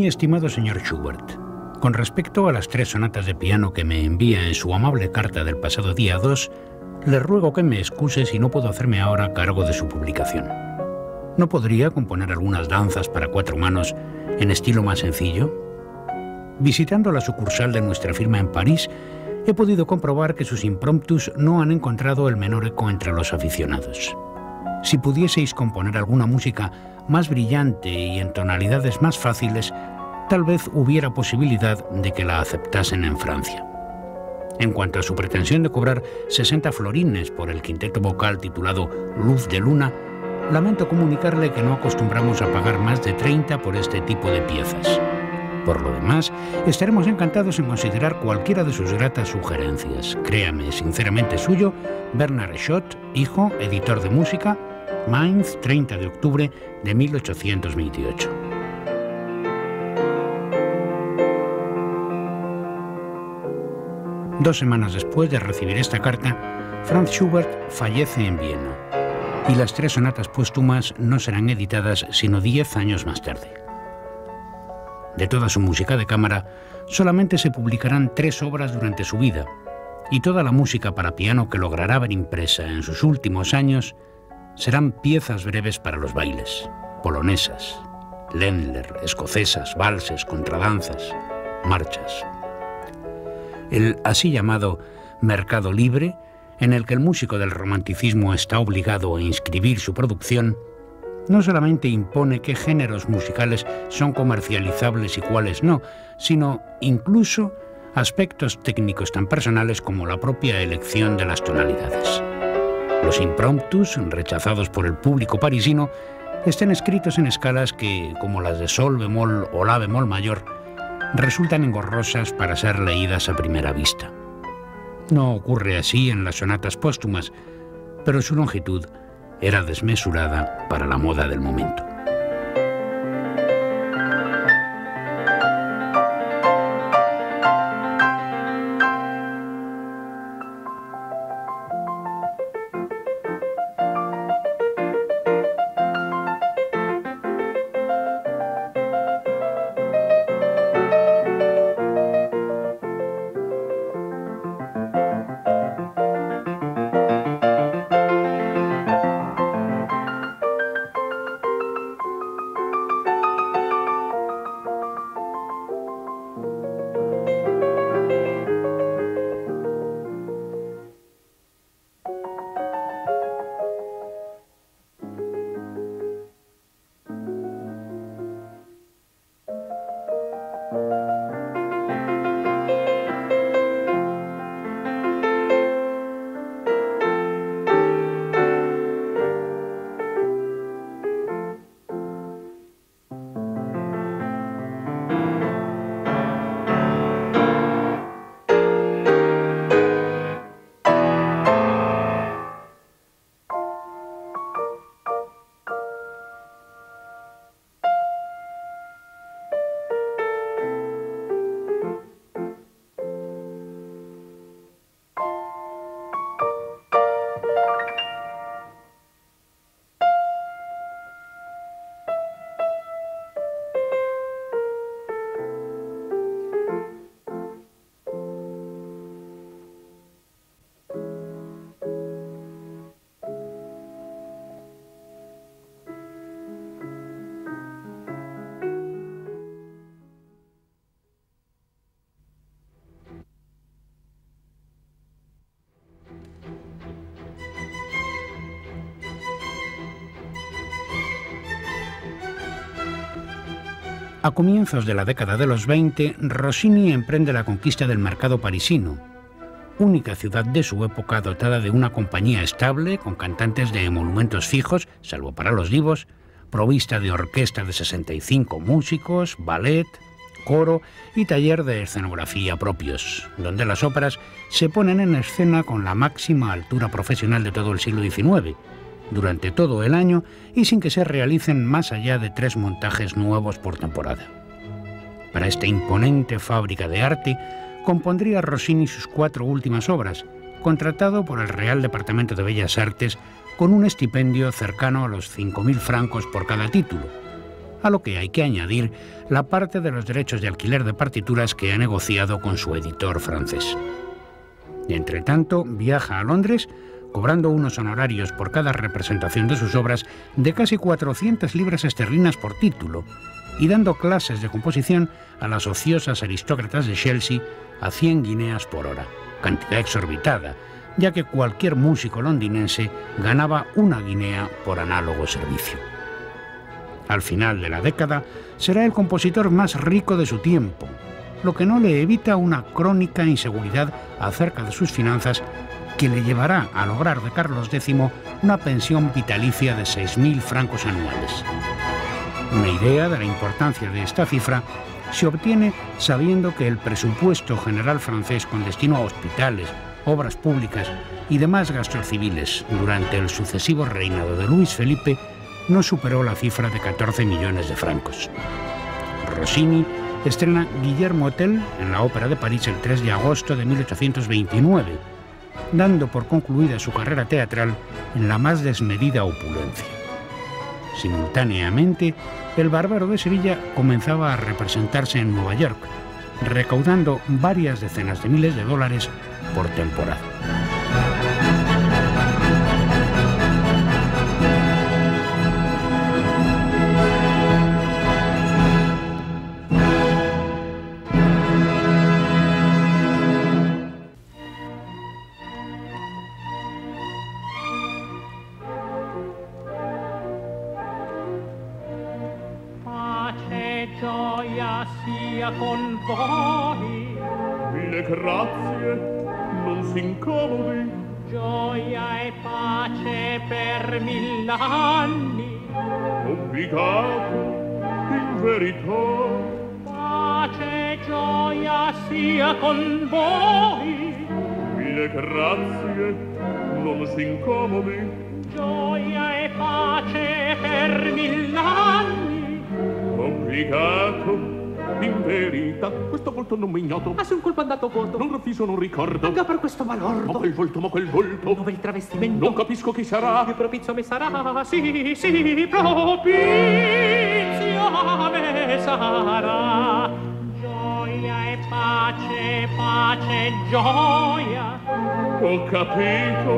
Muy estimado señor Schubert, con respecto a las 3 sonatas de piano que me envía en su amable carta del pasado día 2, le ruego que me excuse si no puedo hacerme ahora cargo de su publicación. ¿No podría componer algunas danzas para 4 manos en estilo más sencillo? Visitando la sucursal de nuestra firma en París, he podido comprobar que sus impromptus no han encontrado el menor eco entre los aficionados. Si pudieseis componer alguna música más brillante y en tonalidades más fáciles, tal vez hubiera posibilidad de que la aceptasen en Francia. En cuanto a su pretensión de cobrar 60 florines por el quinteto vocal titulado Luz de Luna, lamento comunicarle que no acostumbramos a pagar más de 30 por este tipo de piezas. Por lo demás, estaremos encantados en considerar cualquiera de sus gratas sugerencias. Créame, sinceramente suyo, Bernard Schott, hijo, editor de música, Mainz, 30 de octubre de 1828. Dos semanas después de recibir esta carta, Franz Schubert fallece en Viena, y las 3 sonatas póstumas no serán editadas sino 10 años más tarde. De toda su música de cámara, solamente se publicarán 3 obras durante su vida, y toda la música para piano que logrará ver impresa en sus últimos años serán piezas breves para los bailes, polonesas, Ländler, escocesas, valses, contradanzas, marchas. El así llamado mercado libre, en el que el músico del romanticismo está obligado a inscribir su producción, no solamente impone qué géneros musicales son comercializables y cuáles no, sino incluso aspectos técnicos tan personales como la propia elección de las tonalidades. Los impromptus, rechazados por el público parisino, están escritos en escalas que, como las de sol bemol o la bemol mayor, resultan engorrosas para ser leídas a primera vista. No ocurre así en las sonatas póstumas, pero su longitud era desmesurada para la moda del momento. A comienzos de la década de los 20, Rossini emprende la conquista del mercado parisino, única ciudad de su época dotada de una compañía estable, con cantantes de emolumentos fijos, salvo para los divos, provista de orquesta de 65 músicos, ballet, coro y taller de escenografía propios, donde las óperas se ponen en escena con la máxima altura profesional de todo el siglo XIX, durante todo el año y sin que se realicen más allá de 3 montajes nuevos por temporada. Para esta imponente fábrica de arte compondría Rossini sus 4 últimas obras, contratado por el Real Departamento de Bellas Artes con un estipendio cercano a los 5.000 francos por cada título, a lo que hay que añadir la parte de los derechos de alquiler de partituras que ha negociado con su editor francés. Entre tanto, viaja a Londres, cobrando unos honorarios por cada representación de sus obras de casi 400 libras esterlinas por título, y dando clases de composición a las ociosas aristócratas de Chelsea a 100 guineas por hora, cantidad exorbitada, ya que cualquier músico londinense ganaba 1 guinea por análogo servicio. Al final de la década, será el compositor más rico de su tiempo, lo que no le evita una crónica inseguridad acerca de sus finanzas que le llevará a lograr de Carlos X una pensión vitalicia de 6.000 francos anuales. Una idea de la importancia de esta cifra se obtiene sabiendo que el presupuesto general francés con destino a hospitales, obras públicas y demás gastos civiles durante el sucesivo reinado de Luis Felipe no superó la cifra de 14 millones de francos. Rossini estrena Guillermo Tell en la Ópera de París el 3 de agosto de 1829, dando por concluida su carrera teatral en la más desmedida opulencia. Simultáneamente, El Bárbaro de Sevilla comenzaba a representarse en Nueva York, recaudando varias decenas de miles de dólares por temporada. Gioia sia con voi. Mille grazie, non si incomodi. Gioia e pace per 1000 anni. Obbligato, in verità. Pace e gioia sia con voi. Mille grazie, non si incomodi. Gioia e pace per 1000 anni. Obbligato, in verità, questo volto non mi ignoto. Ma se un colpo andato voto, Non ravviso, non ricordo. paga per questo malordo. Ma quel volto. Dove il travestimento? Non capisco chi sarà. Più propizio me sarà, sì, propizio me sarà. Gioia e pace, pace e gioia. Ho capito,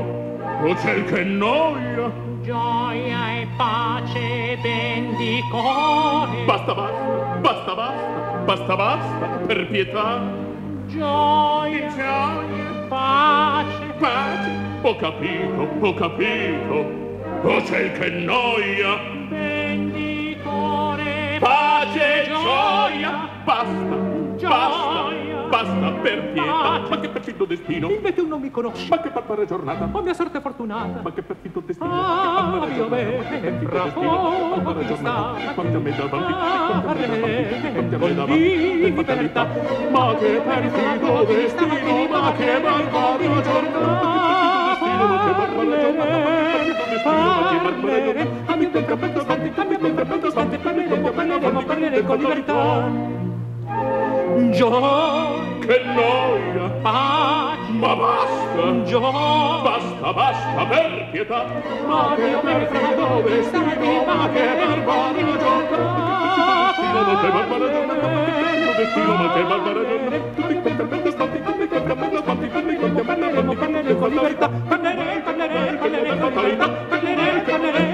oh ciel che noia. Gioia e pace bendicore. Basta, per pietà. Gioia, pace, Ho capito, oh ciel che noia. bendicore. Pace, gioia, basta, per pietà. Pace. Ma che perfitto destino, Invece tu non mi conosci, ma che barbara giornata, oh mia sorte fortunata. ma che perfitto destino, Ah, che mio bene, barbara giornata, quanti a me davanti, libertà. ma che perfitto destino, ma che barbara giornata, parlerei con libertà. Gioia, che noia, pace, ma basta, gioia, basta, per pietà, ma che perfetto destino, ma che barbara giornata. destino, ma che barbara giornata, Parlerei con libertà, parlerei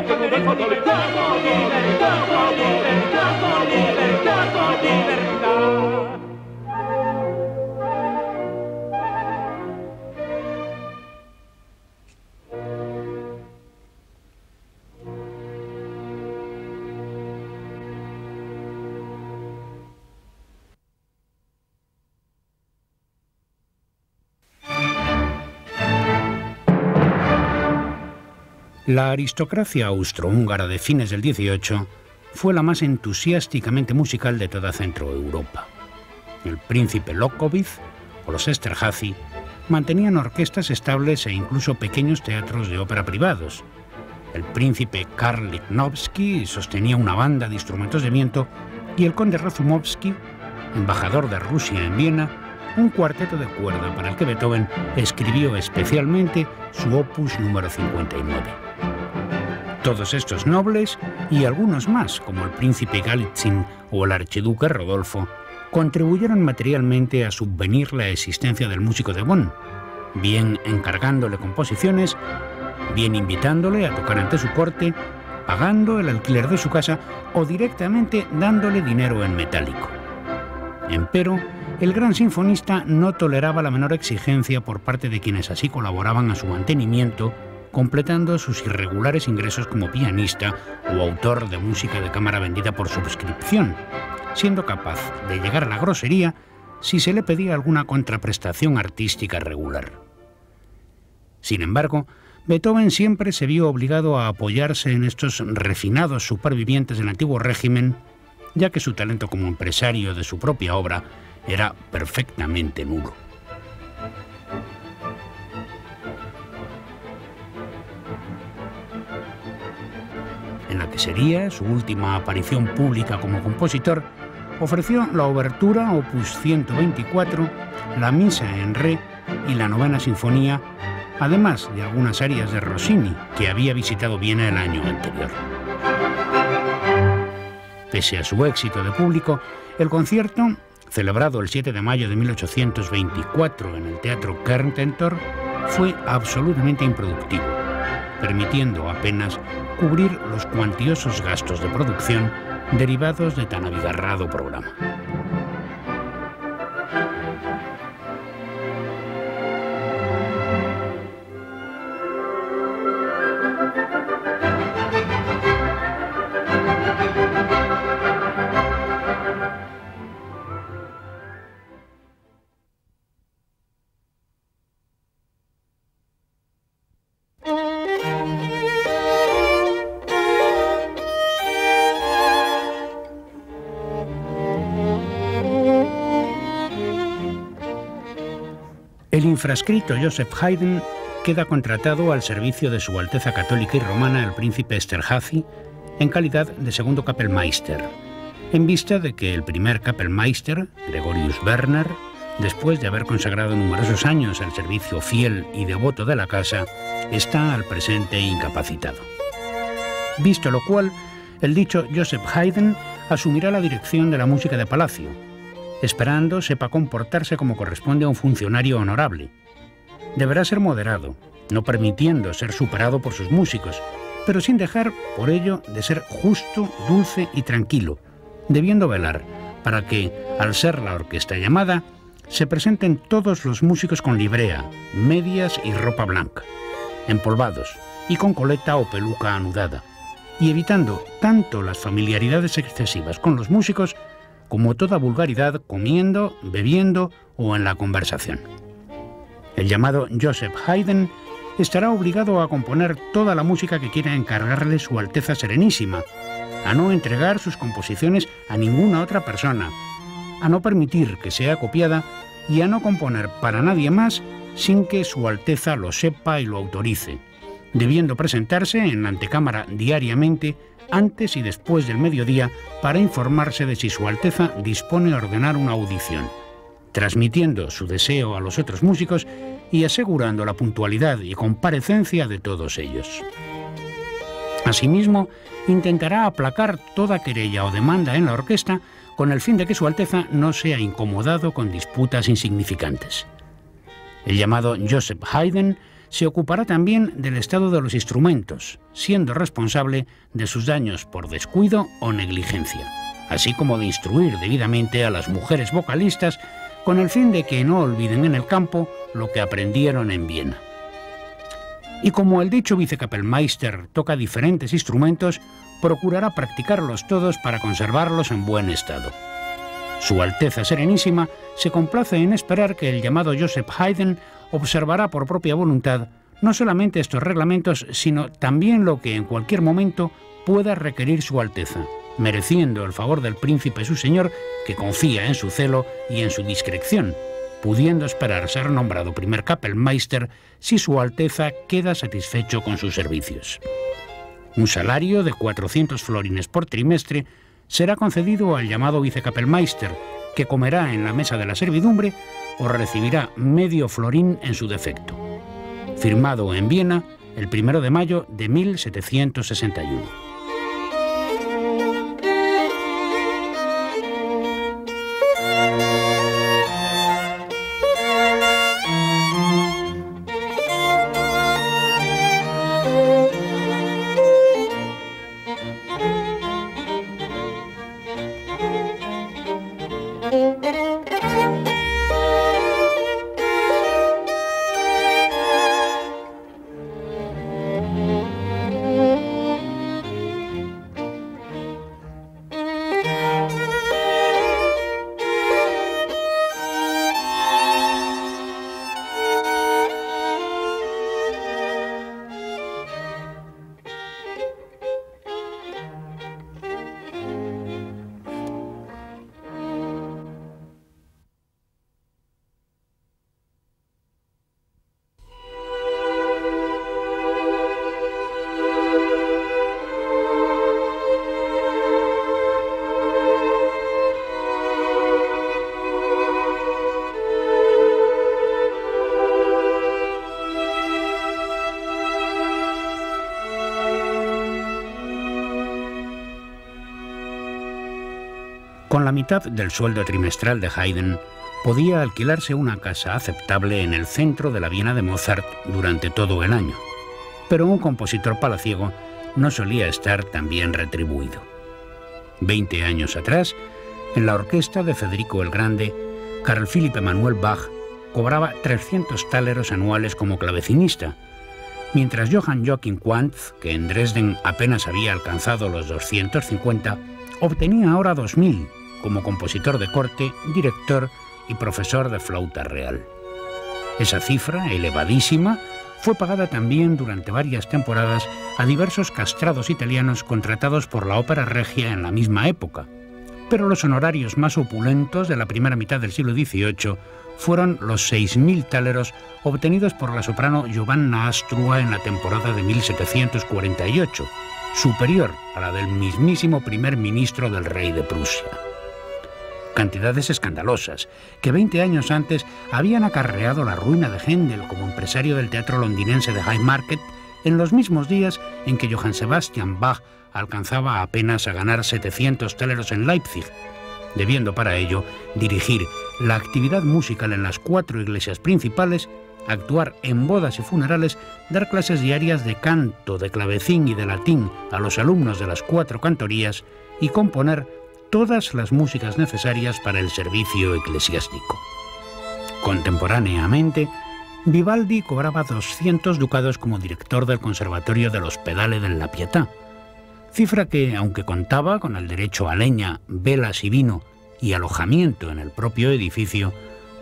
con libertà. La aristocracia austrohúngara de fines del XVIII fue la más entusiásticamente musical de toda Centroeuropa. El príncipe Lobkowicz o los Esterházy mantenían orquestas estables e incluso pequeños teatros de ópera privados. El príncipe Karl Lichnowsky sostenía una banda de instrumentos de viento y el conde Razumovsky, embajador de Rusia en Viena, un cuarteto de cuerda para el que Beethoven escribió especialmente su opus número 59. Todos estos nobles, y algunos más, como el príncipe Galitzin o el archiduque Rodolfo, contribuyeron materialmente a subvenir la existencia del músico de Bonn, bien encargándole composiciones, bien invitándole a tocar ante su corte, pagando el alquiler de su casa o directamente dándole dinero en metálico. Empero, el gran sinfonista no toleraba la menor exigencia por parte de quienes así colaboraban a su mantenimiento, completando sus irregulares ingresos como pianista o autor de música de cámara vendida por suscripción, siendo capaz de llegar a la grosería si se le pedía alguna contraprestación artística regular. Sin embargo, Beethoven siempre se vio obligado a apoyarse en estos refinados supervivientes del antiguo régimen, ya que su talento como empresario de su propia obra era perfectamente nulo. En la que sería su última aparición pública como compositor, ofreció la obertura Opus 124, la Misa en Re y la Novena Sinfonía, además de algunas arias de Rossini, que había visitado Viena el año anterior. Pese a su éxito de público, el concierto, celebrado el 7 de mayo de 1824 en el Teatro Kerntentor, fue absolutamente improductivo, permitiendo apenas cubrir los cuantiosos gastos de producción derivados de tan abigarrado programa. El infrascrito Joseph Haydn queda contratado al servicio de Su Alteza Católica y Romana el príncipe Esterházy en calidad de segundo Kapellmeister, en vista de que el primer Kapellmeister, Gregorius Werner, después de haber consagrado numerosos años al servicio fiel y devoto de la casa, está al presente incapacitado. Visto lo cual, el dicho Joseph Haydn asumirá la dirección de la música de palacio, esperando sepa comportarse como corresponde a un funcionario honorable. Deberá ser moderado, no permitiendo ser superado por sus músicos, pero sin dejar, por ello, de ser justo, dulce y tranquilo, debiendo velar para que, al ser la orquesta llamada, se presenten todos los músicos con librea, medias y ropa blanca, empolvados y con coleta o peluca anudada, y evitando tanto las familiaridades excesivas con los músicos como toda vulgaridad comiendo, bebiendo o en la conversación. El llamado Joseph Haydn estará obligado a componer toda la música que quiera encargarle Su Alteza Serenísima, a no entregar sus composiciones a ninguna otra persona, a no permitir que sea copiada y a no componer para nadie más sin que Su Alteza lo sepa y lo autorice, debiendo presentarse en la antecámara diariamente antes y después del mediodía para informarse de si Su Alteza dispone a ordenar una audición, transmitiendo su deseo a los otros músicos y asegurando la puntualidad y comparecencia de todos ellos. Asimismo, intentará aplacar toda querella o demanda en la orquesta con el fin de que Su Alteza no sea incomodado con disputas insignificantes. El llamado Joseph Haydn se ocupará también del estado de los instrumentos, siendo responsable de sus daños por descuido o negligencia, así como de instruir debidamente a las mujeres vocalistas con el fin de que no olviden en el campo lo que aprendieron en Viena. Y como el dicho vicekapellmeister toca diferentes instrumentos, procurará practicarlos todos para conservarlos en buen estado. Su Alteza Serenísima se complace en esperar que el llamado Joseph Haydn observará por propia voluntad no solamente estos reglamentos, sino también lo que en cualquier momento pueda requerir Su Alteza, mereciendo el favor del príncipe su señor, que confía en su celo y en su discreción, pudiendo esperar ser nombrado primer Kapellmeister si Su Alteza queda satisfecho con sus servicios. Un salario de 400 florines por trimestre será concedido al llamado vicekapellmeister, que comerá en la mesa de la servidumbre o recibirá medio florín en su defecto. Firmado en Viena el 1 de mayo de 1761. Con la mitad del sueldo trimestral de Haydn, podía alquilarse una casa aceptable en el centro de la Viena de Mozart durante todo el año. Pero un compositor palaciego no solía estar tan bien retribuido. 20 años atrás, en la orquesta de Federico el Grande, Carl Philipp Emanuel Bach cobraba 300 táleros anuales como clavecinista, mientras Johann Joachim Quantz, que en Dresden apenas había alcanzado los 250, obtenía ahora 2000 como compositor de corte, director y profesor de flauta real. Esa cifra, elevadísima, fue pagada también durante varias temporadas a diversos castrados italianos contratados por la Ópera Regia en la misma época. Pero los honorarios más opulentos de la primera mitad del siglo XVIII fueron los 6.000 táleros obtenidos por la soprano Giovanna Astrua en la temporada de 1748, superior a la del mismísimo primer ministro del rey de Prusia. Cantidades escandalosas que 20 años antes habían acarreado la ruina de Händel como empresario del teatro londinense de Haymarket en los mismos días en que Johann Sebastian Bach alcanzaba apenas a ganar 700 táleros en Leipzig, debiendo para ello dirigir la actividad musical en las 4 iglesias principales, actuar en bodas y funerales, dar clases diarias de canto, de clavecín y de latín a los alumnos de las 4 cantorías y componer todas las músicas necesarias para el servicio eclesiástico. Contemporáneamente, Vivaldi cobraba 200 ducados como director del Conservatorio del Ospedale della Pietà, cifra que, aunque contaba con el derecho a leña, velas y vino y alojamiento en el propio edificio,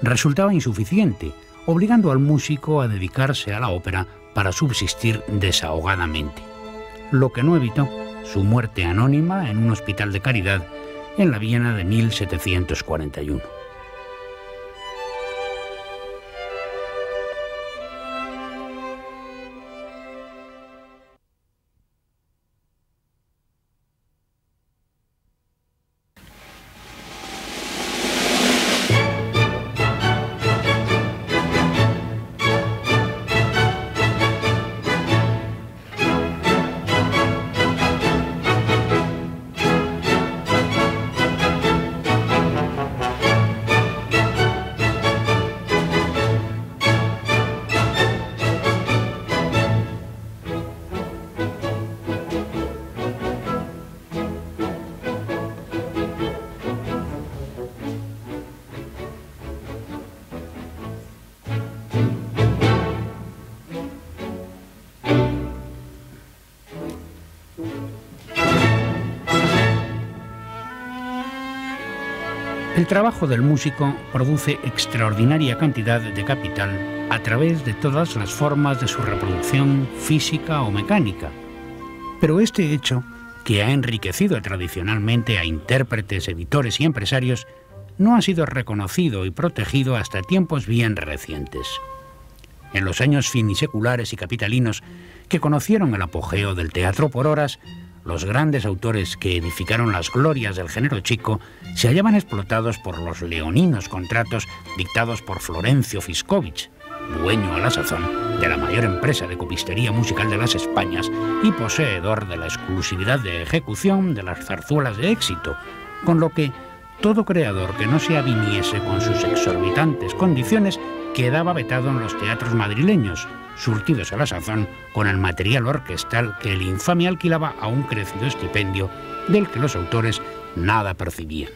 resultaba insuficiente, obligando al músico a dedicarse a la ópera para subsistir desahogadamente, lo que no evitó su muerte anónima en un hospital de caridad en la Viena de 1741. El trabajo del músico produce extraordinaria cantidad de capital a través de todas las formas de su reproducción física o mecánica. Pero este hecho, que ha enriquecido tradicionalmente a intérpretes, editores y empresarios, no ha sido reconocido y protegido hasta tiempos bien recientes. En los años finiseculares y capitalinos que conocieron el apogeo del teatro por horas, los grandes autores que edificaron las glorias del género chico se hallaban explotados por los leoninos contratos dictados por Florencio Fiscovich, dueño a la sazón de la mayor empresa de copistería musical de las Españas y poseedor de la exclusividad de ejecución de las zarzuelas de éxito, con lo que todo creador que no se aviniese con sus exorbitantes condiciones quedaba vetado en los teatros madrileños, surtidos a la sazón con el material orquestal que el infame alquilaba a un crecido estipendio del que los autores nada percibían.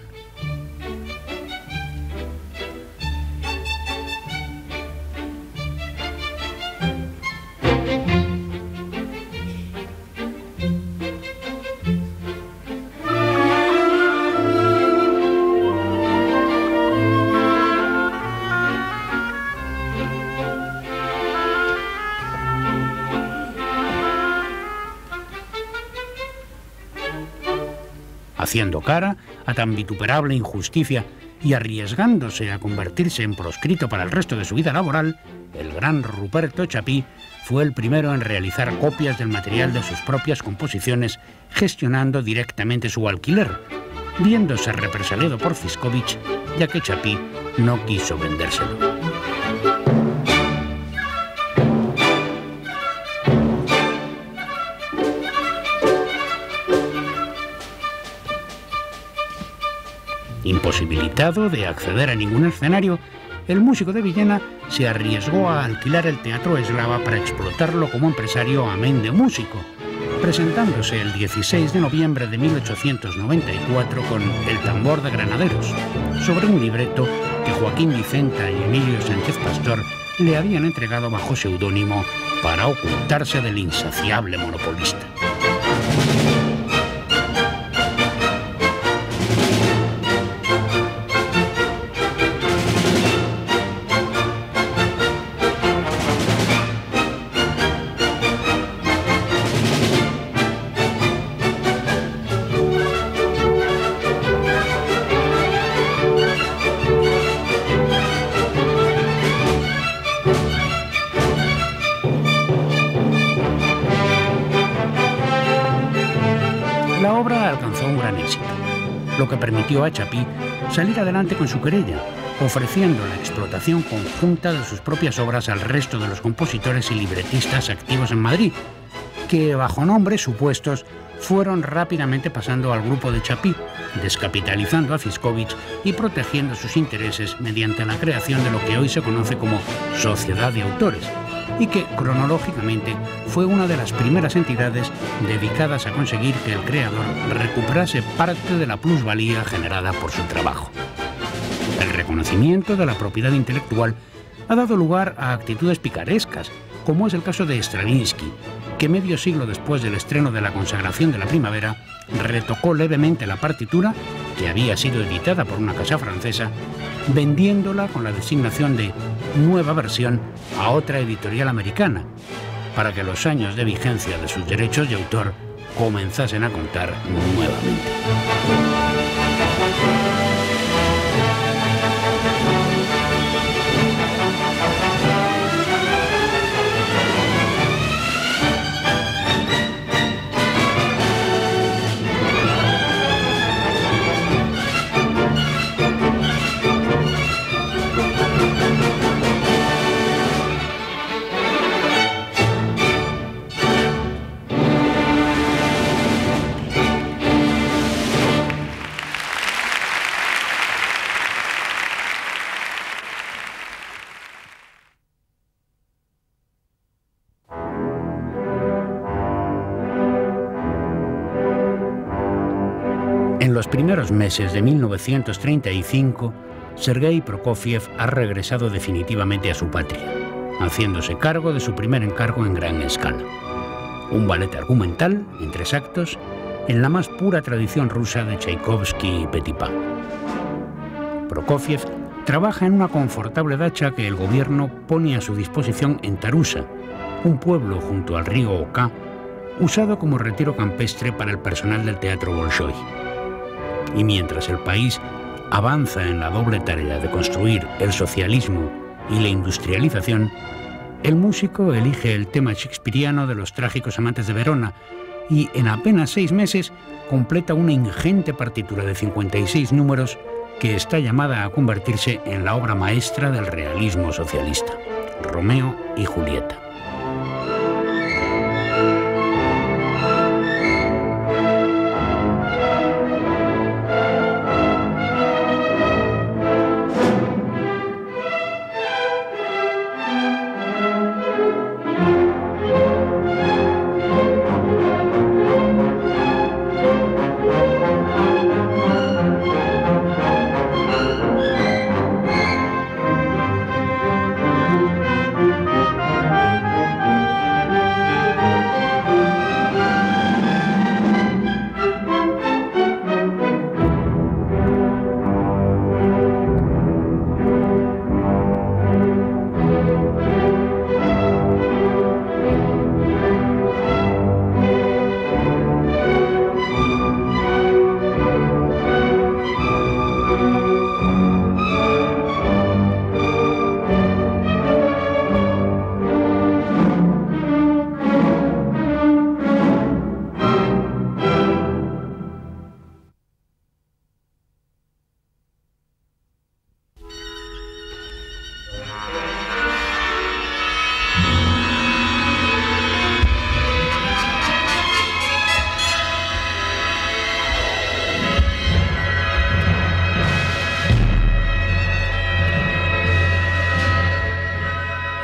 Haciendo cara a tan vituperable injusticia y arriesgándose a convertirse en proscrito para el resto de su vida laboral, el gran Ruperto Chapí fue el primero en realizar copias del material de sus propias composiciones, gestionando directamente su alquiler, viéndose represaliado por Fiscovich, ya que Chapí no quiso vendérselo. Imposibilitado de acceder a ningún escenario, el músico de Villena se arriesgó a alquilar el Teatro Eslava para explotarlo como empresario amén de músico, presentándose el 16 de noviembre de 1894 con El tambor de granaderos, sobre un libreto que Joaquín Vicenta y Emilio Sánchez Pastor le habían entregado bajo seudónimo para ocultarse del insaciable monopolista. La obra alcanzó un gran éxito, lo que permitió a Chapí salir adelante con su querella, ofreciendo la explotación conjunta de sus propias obras al resto de los compositores y libretistas activos en Madrid, que bajo nombres supuestos fueron rápidamente pasando al grupo de Chapí, descapitalizando a Fiscovich y protegiendo sus intereses mediante la creación de lo que hoy se conoce como Sociedad de Autores, y que cronológicamente fue una de las primeras entidades dedicadas a conseguir que el creador recuperase parte de la plusvalía generada por su trabajo. El reconocimiento de la propiedad intelectual ha dado lugar a actitudes picarescas, como es el caso de Stravinsky, que medio siglo después del estreno de La consagración de la primavera, retocó levemente la partitura, que había sido editada por una casa francesa, vendiéndola con la designación de nueva versión a otra editorial americana, para que los años de vigencia de sus derechos de autor comenzasen a contar nuevamente. En los primeros meses de 1935, Sergei Prokofiev ha regresado definitivamente a su patria, haciéndose cargo de su primer encargo en gran escala. Un ballet argumental, en 3 actos, en la más pura tradición rusa de Tchaikovsky y Petipa. Prokofiev trabaja en una confortable dacha que el gobierno pone a su disposición en Tarusa, un pueblo junto al río Oká, usado como retiro campestre para el personal del Teatro Bolshoi. Y mientras el país avanza en la doble tarea de construir el socialismo y la industrialización, el músico elige el tema shakespeariano de Los trágicos amantes de Verona y en apenas 6 meses completa una ingente partitura de 56 números que está llamada a convertirse en la obra maestra del realismo socialista, Romeo y Julieta.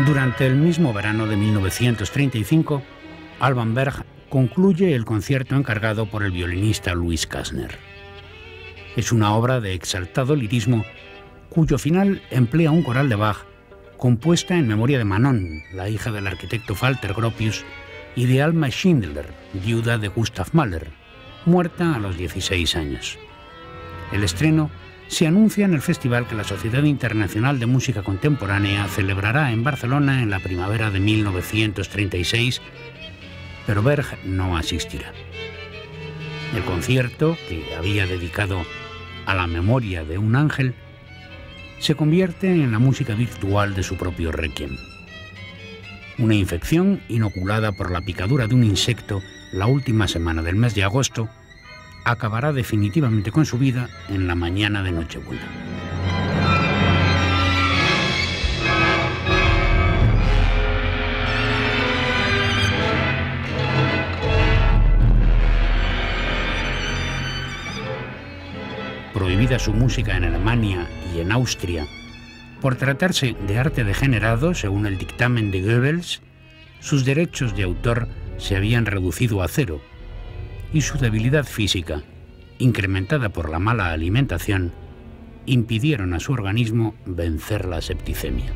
Durante el mismo verano de 1935, Alban Berg concluye el concierto encargado por el violinista Louis Kastner. Es una obra de exaltado lirismo cuyo final emplea un coral de Bach compuesta en memoria de Manon, la hija del arquitecto Walter Gropius, y de Alma Schindler, viuda de Gustav Mahler, muerta a los 16 años. El estreno se anuncia en el festival que la Sociedad Internacional de Música Contemporánea celebrará en Barcelona en la primavera de 1936, pero Berg no asistirá. El concierto, que había dedicado a la memoria de un ángel, se convierte en la música virtual de su propio requiem. Una infección inoculada por la picadura de un insecto la última semana del mes de agosto acabará definitivamente con su vida en la mañana de Nochebuena. Prohibida su música en Alemania y en Austria, por tratarse de arte degenerado, según el dictamen de Goebbels, sus derechos de autor se habían reducido a cero y su debilidad física, incrementada por la mala alimentación, impidieron a su organismo vencer la septicemia.